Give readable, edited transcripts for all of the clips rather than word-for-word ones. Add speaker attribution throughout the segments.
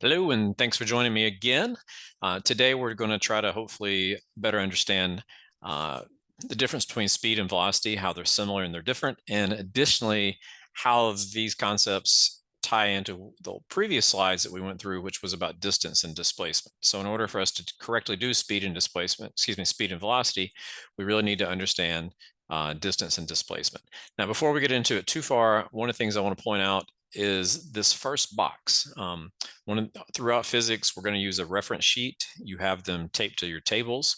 Speaker 1: Hello, and thanks for joining me again. Today, we're going to try to hopefully better understand the difference between speed and velocity, how they're similar and they're different, and additionally, how these concepts tie into the previous slides that we went through, which was about distance and displacement. So in order for us to correctly do speed and displacement, speed and velocity, we really need to understand distance and displacement. Now, before we get into it too far, one of the things I want to point out is this first box. Throughout physics, we're going to use a reference sheet. You have them taped to your tables.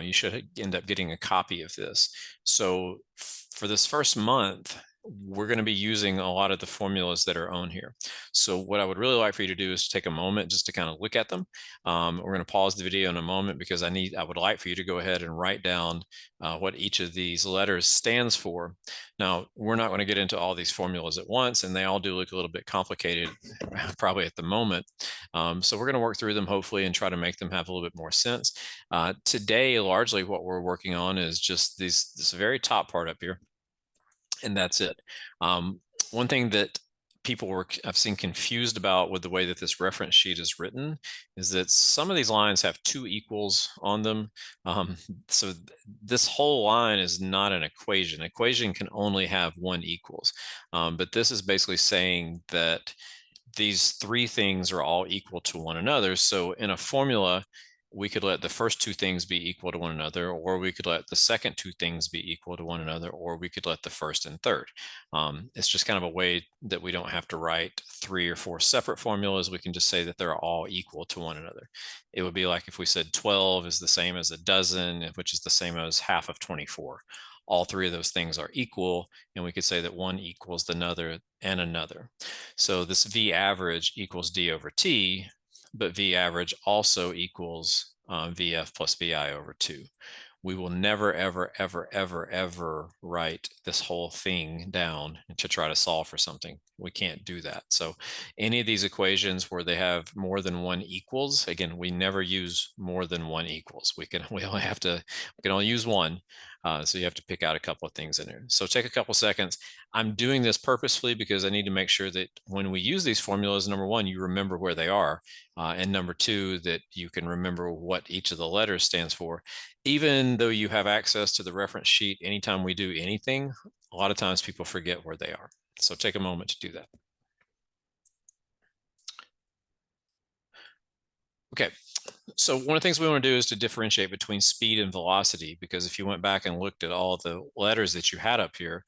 Speaker 1: You should end up getting a copy of this. So for this first month, we're going to be using a lot of the formulas that are on here. So what I would really like for you to do is take a moment just to kind of look at them. We're going to pause the video in a moment because I would like for you to go ahead and write down what each of these letters stands for. Now, we're not going to get into all these formulas at once, and they all do look a little bit complicated, probably at the moment. So we're going to work through them, hopefully, and try to make them have a little bit more sense. Today, largely what we're working on is just this very top part up here, and that's it. One thing that I've seen confused about with the way that this reference sheet is written is that some of these lines have two equals on them. So this whole line is not an equation. Equation can only have one equals. But this is basically saying that these three things are all equal to one another. So in a formula, we could let the first two things be equal to one another, or we could let the second two things be equal to one another, or we could let the first and third. It's just kind of a way that we don't have to write 3 or 4 separate formulas. We can just say that they're all equal to one another. It would be like if we said 12 is the same as a dozen, which is the same as half of 24. All three of those things are equal, and we could say that one equals another and another. So this V average equals D over T, but V average also equals VF plus VI over 2. We will never, ever, ever, ever, ever write this whole thing down to try to solve for something. We can't do that. So any of these equations where they have more than one equals, again, we never use more than one equals. We can only use one. So you have to pick out a couple of things in there. So take a couple seconds. I'm doing this purposefully because I need to make sure that when we use these formulas, number one, you remember where they are. And number two, that you can remember what each of the letters stands for. Even though you have access to the reference sheet, anytime we do anything, a lot of times people forget where they are. So take a moment to do that. Okay, so one of the things we want to do is to differentiate between speed and velocity, because if you went back and looked at all the letters that you had up here,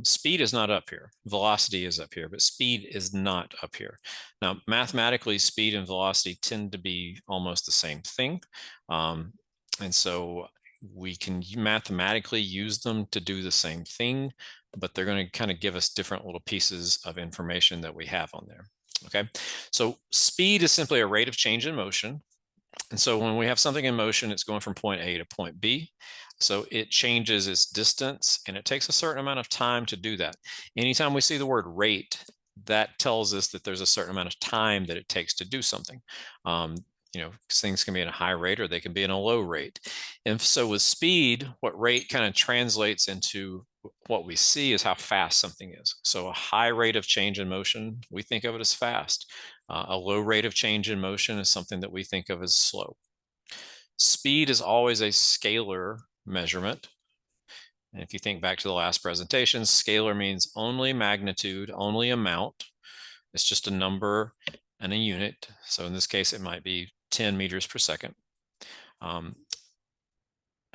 Speaker 1: speed is not up here, velocity is up here, but speed is not up here. Now, mathematically, speed and velocity tend to be almost the same thing. And so we can mathematically use them to do the same thing, but they're going to kind of give us different little pieces of information that we have on there. Okay, so speed is simply a rate of change in motion. And so when we have something in motion, it's going from point A to point B. So it changes its distance, and it takes a certain amount of time to do that. Anytime we see the word rate, that tells us that there's a certain amount of time that it takes to do something. Things can be at a high rate or they can be in a low rate. And so with speed, what rate kind of translates into what we see is how fast something is. So a high rate of change in motion, we think of it as fast. A low rate of change in motion is something that we think of as slow. Speed is always a scalar measurement. And if you think back to the last presentation, scalar means only magnitude, only amount. It's just a number and a unit. So in this case, it might be 10 meters per second.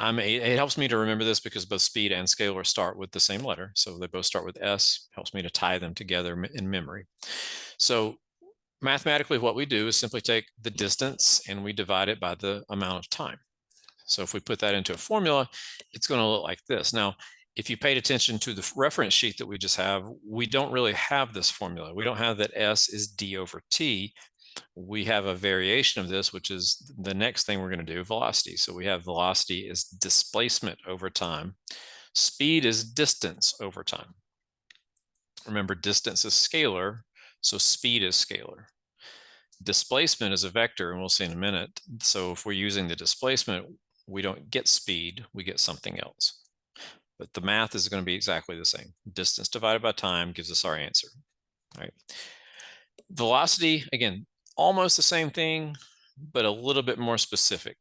Speaker 1: It helps me to remember this because both speed and scalar start with the same letter. So they both start with S, helps me to tie them together in memory. So mathematically, what we do is simply take the distance and we divide it by the amount of time. So if we put that into a formula, it's going to look like this. Now, if you paid attention to the reference sheet that we just have, we don't really have this formula. We don't have that S is D over T. We have a variation of this, which is the next thing we're going to do, velocity. So we have velocity is displacement over time. Speed is distance over time. Remember, distance is scalar, so speed is scalar. Displacement is a vector, and we'll see in a minute. So if we're using the displacement, we don't get speed, we get something else. But the math is going to be exactly the same. Distance divided by time gives us our answer. All right. Velocity, again, almost the same thing, but a little bit more specific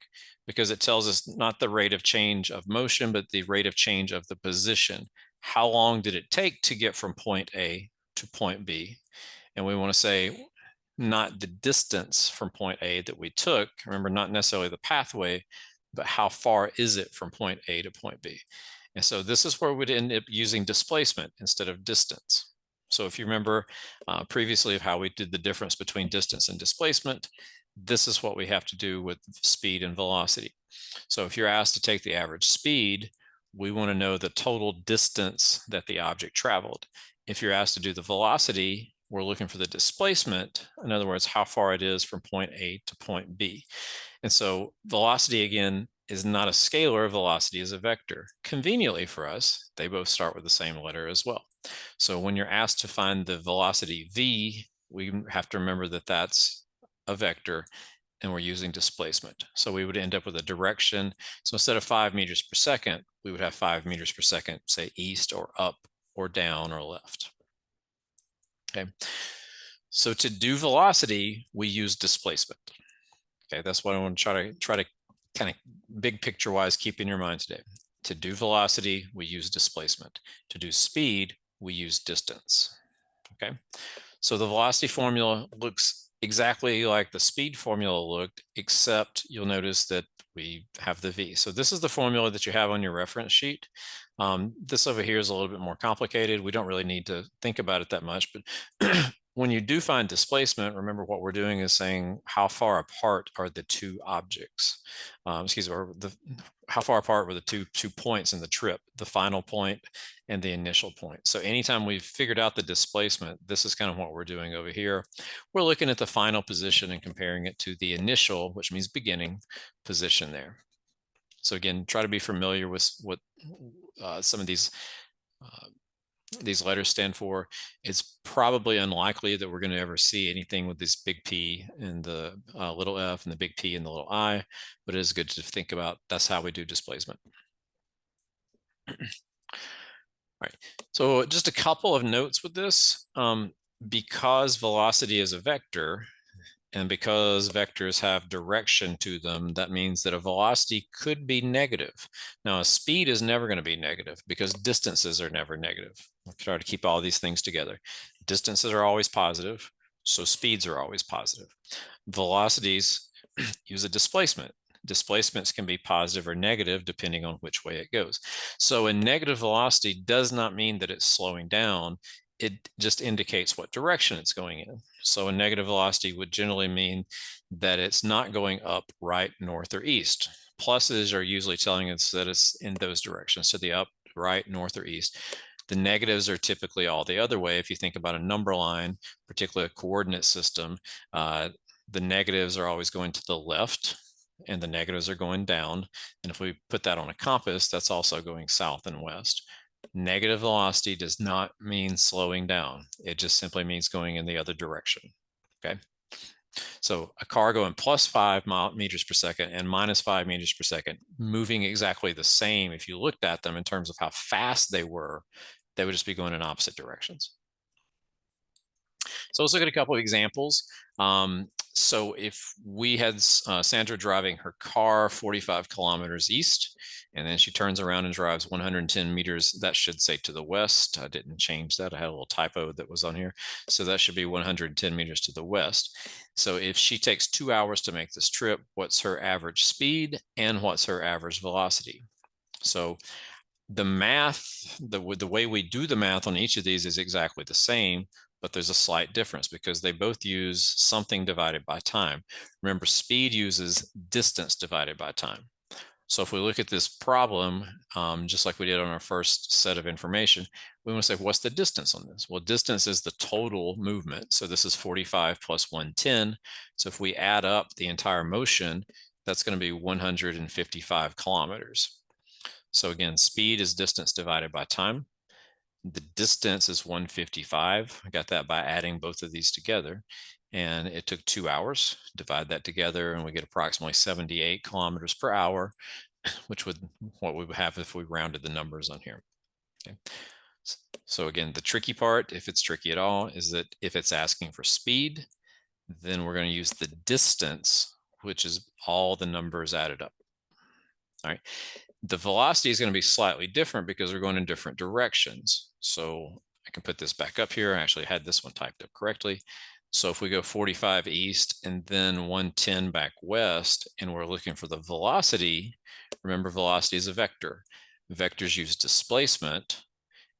Speaker 1: because it tells us not the rate of change of motion, but the rate of change of the position. How long did it take to get from point A to point B? And we want to say not the distance from point A that we took. Remember, not necessarily the pathway, but how far is it from point A to point B? And so this is where we'd end up using displacement instead of distance. So if you remember previously of how we did the difference between distance and displacement, this is what we have to do with speed and velocity. So if you're asked to take the average speed, we want to know the total distance that the object traveled. If you're asked to do the velocity, we're looking for the displacement. In other words, how far it is from point A to point B. And so velocity, again, is not a scalar. Velocity is a vector. Conveniently for us, they both start with the same letter as well. So when you're asked to find the velocity v, we have to remember that that's a vector and we're using displacement. So we would end up with a direction. So instead of 5 meters per second, we would have 5 meters per second, say east or up or down or left. Okay. So to do velocity, we use displacement. Okay, that's what I want to try to kind of big picture wise keep in your mind today. To do velocity, we use displacement. To do speed, we use distance. Okay, so the velocity formula looks exactly like the speed formula looked, except you'll notice that we have the v. So this is the formula that you have on your reference sheet. This over here is a little bit more complicated. We don't really need to think about it that much, but when you do find displacement, remember what we're doing is saying how far apart are the two objects, or how far apart were the two points in the trip, the final point and the initial point. So anytime we've figured out the displacement, this is kind of what we're doing over here. We're looking at the final position and comparing it to the initial, which means beginning position there. So again, try to be familiar with what some of these letters stand for. It's probably unlikely that we're going to ever see anything with this big P and the little f and the big P and the little I, but it is good to think about that's how we do displacement. All right, so just a couple of notes with this. Because velocity is a vector, and because vectors have direction to them, that means that a velocity could be negative. Now, a speed is never going to be negative because distances are never negative. We'll try to keep all these things together. Distances are always positive, so speeds are always positive. Velocities use a displacement. Displacements can be positive or negative depending on which way it goes. So a negative velocity does not mean that it's slowing down. It just indicates what direction it's going in. So a negative velocity would generally mean that it's not going up, right, north, or east. Pluses are usually telling us that it's in those directions, to the up, right, north, or east. The negatives are typically all the other way. If you think about a number line, particularly a coordinate system, the negatives are always going to the left and the negatives are going down. And if we put that on a compass, that's also going south and west. Negative velocity does not mean slowing down. It just simply means going in the other direction. Okay. So a car going plus 5 meters per second and minus 5 meters per second, moving exactly the same. If you looked at them in terms of how fast they would just be going in opposite directions. So let's look at a couple of examples. So if we had Sandra driving her car 45 kilometers east, and then she turns around and drives 110 meters, that should say to the west. I didn't change that. I had a little typo that was on here. So that should be 110 meters to the west. So if she takes 2 hours to make this trip, what's her average speed and what's her average velocity? So the math, the way we do the math on each of these is exactly the same, but there's a slight difference because they both use something divided by time. Remember, speed uses distance divided by time. So if we look at this problem, just like we did on our first set of information, we want to say, what's the distance on this? Well, distance is the total movement. So this is 45 plus 110. So if we add up the entire motion, that's going to be 155 kilometers. So again, speed is distance divided by time. The distance is 155. I got that by adding both of these together. And it took 2 hours. Divide that together and we get approximately 78 kilometers per hour, which would what we would have if we rounded the numbers on here. Okay. So again, the tricky part, if it's tricky at all, is that if it's asking for speed, Then we're going to use the distance, which is all the numbers added up. All right. The velocity is going to be slightly different because we're going in different directions. So I can put this back up here. I actually had this one typed up correctly. So if we go 45 east and then 110 back west, and we're looking for the velocity, remember velocity is a vector. Vectors use displacement.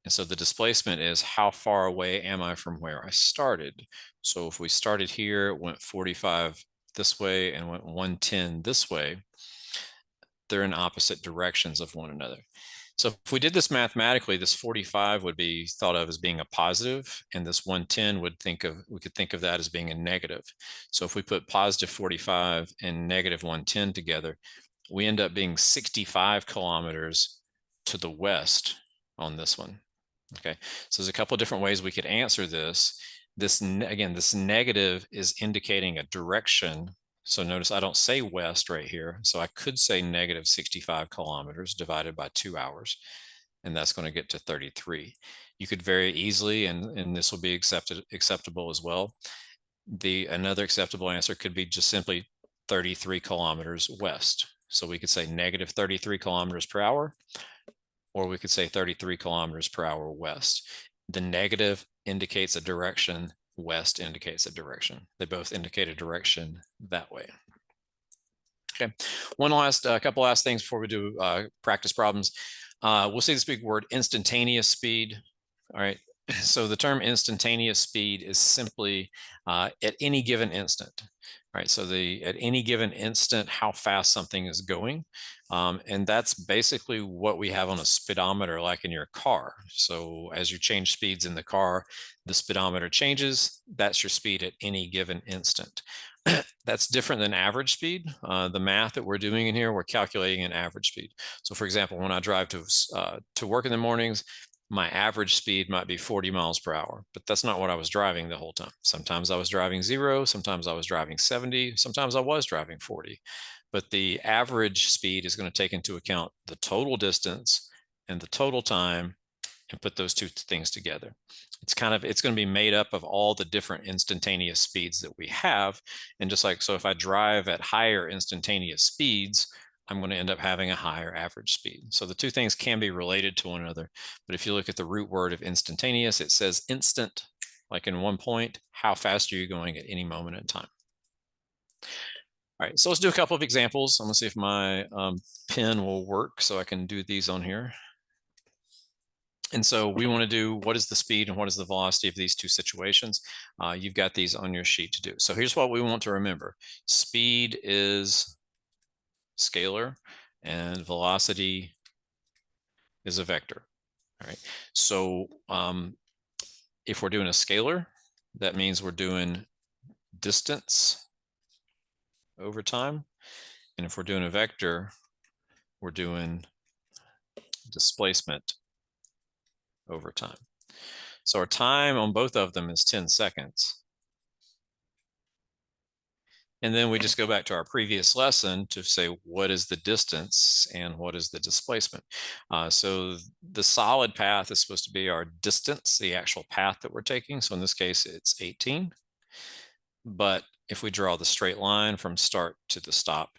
Speaker 1: And so the displacement is how far away am I from where I started? So if we started here, went 45 this way and went 110 this way, they're in opposite directions of one another. So if we did this mathematically, this 45 would be thought of as being a positive, and this 110 we could think of that as being a negative. So if we put positive 45 and negative 110 together, we end up being 65 kilometers to the west on this one. Okay, so there's a couple of different ways we could answer this. This negative is indicating a direction. So notice I don't say west right here. So I could say negative 65 kilometers divided by 2 hours, and that's going to get to 33. You could very easily, and this will be acceptable as well. Another acceptable answer could be just simply 33 kilometers west. So we could say negative 33 kilometers per hour, or we could say 33 kilometers per hour west. The negative indicates a direction, west indicates a direction. They both indicate a direction that way. Okay, couple last things before we do practice problems. We'll see this big word, instantaneous speed. All right, so the term instantaneous speed is simply at any given instant. All right, so at any given instant, how fast something is going. And that's basically what we have on a speedometer, like in your car. So as you change speeds in the car, the speedometer changes. That's your speed at any given instant. That's different than average speed. The math that we're doing in here, we're calculating an average speed. So for example, when I drive to work in the mornings, my average speed might be 40 miles per hour, but that's not what I was driving the whole time. Sometimes I was driving 0, sometimes I was driving 70, sometimes I was driving 40. But the average speed is going to take into account the total distance and the total time and put those two things together. It's going to be made up of all the different instantaneous speeds that we have. And just like, so if I drive at higher instantaneous speeds, I'm going to end up having a higher average speed. So the two things can be related to one another. But if you look at the root word of instantaneous, it says instant, like in one point, how fast are you going at any moment in time? All right, so let's do a couple of examples. I'm gonna see if my pen will work so I can do these on here. And so we want to do what is the speed and what is the velocity of these two situations. You've got these on your sheet to do. So here's what we want to remember. Speed is scalar and velocity is a vector. All right. So if we're doing a scalar, that means we're doing distance over time. And if we're doing a vector, we're doing displacement over time. So our time on both of them is 10 seconds. And then we just go back to our previous lesson to say, what is the distance and what is the displacement? So the solid path is supposed to be our distance, the actual path that we're taking. So in this case, it's 18. But if we draw the straight line from start to the stop,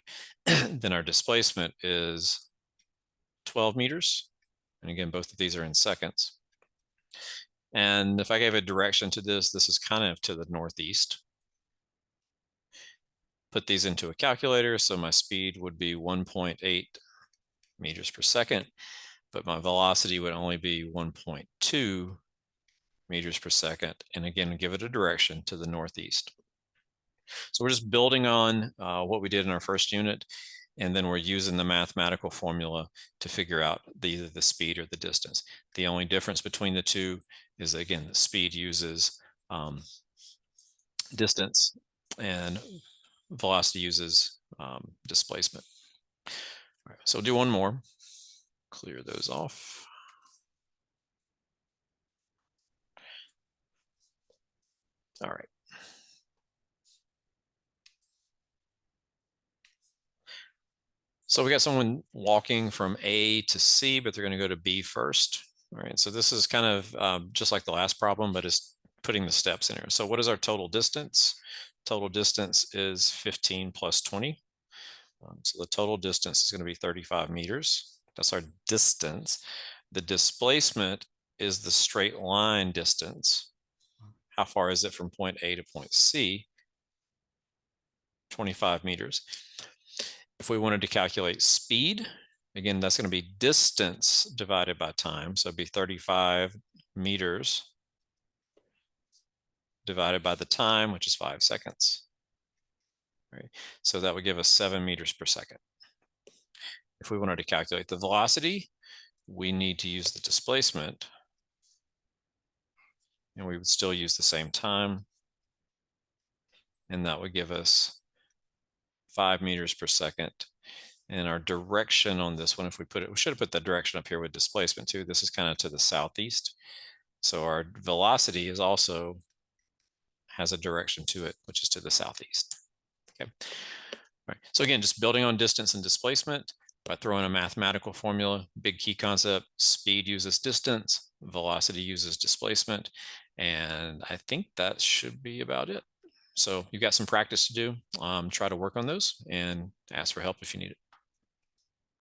Speaker 1: then our displacement is 12 meters. And again, both of these are in seconds. And if I gave a direction to this, this is kind of to the northeast. Put these into a calculator. So my speed would be 1.8 meters per second, but my velocity would only be 1.2 meters per second. And again, give it a direction to the northeast. So we're just building on what we did in our first unit, and then we're using the mathematical formula to figure out either the speed or the distance. The only difference between the two is, again, the speed uses distance and velocity uses displacement. All right, so we'll do one more. Clear those off. All right. So we got someone walking from A to C, but they're going to go to B first. All right, so this is kind of just like the last problem, but it's putting the steps in here. So what is our total distance? Total distance is 15 plus 20. So the total distance is going to be 35 meters. That's our distance. The displacement is the straight line distance. How far is it from point A to point C? 25 meters. If we wanted to calculate speed, again, that's going to be distance divided by time. So it'd be 35 meters divided by the time, which is 5 seconds. Right? So that would give us 7 meters per second. If we wanted to calculate the velocity, we need to use the displacement. And we would still use the same time. And that would give us 5 meters per second. And our direction on this one, if we put it, we should have put the direction up here with displacement too. This is kind of to the southeast. So our velocity is also has a direction to it, which is to the southeast. Okay. All right. So again, just building on distance and displacement by throwing a mathematical formula, big key concept, speed uses distance, velocity uses displacement. And I think that should be about it. So you've got some practice to do. Try to work on those and ask for help if you need it.